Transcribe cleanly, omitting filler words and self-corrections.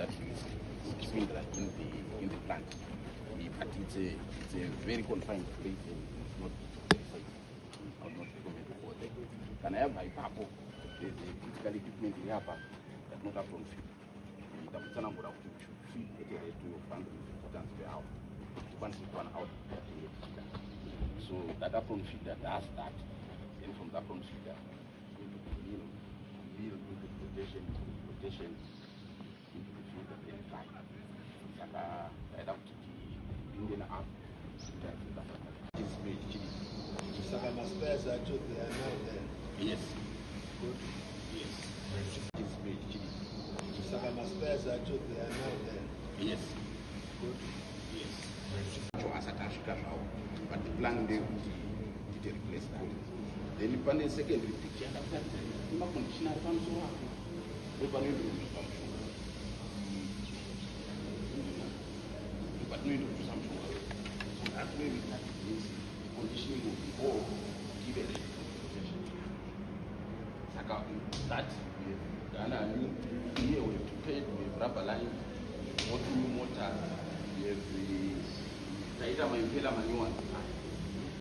that is similar in the plant. But it's a very confined place and it's not safe. I would not recommend to go there. Can I have my papo? There's a critical equipment in Yapa that not up from feed. The Mutanangura should feed to your family importance per hour. Once you run out, so that upfront feeder does that. Then from that upfront feeder, you know, build into protection, into the feeder, then fly. Right up to the Indian arm. It's very cheap. Sakama spares actually they are now there. Yes. Good. Yes. It's very cheap. Sakama spares actually they are now there. Yes. Good. Yes. But the plan they did replace that. Then the plan secondary picture after the conditioner comes to work. But we do something. So that way we start this conditioning will be all given that here we have to pay with rubber line, motor, we have the Taita Impela manual.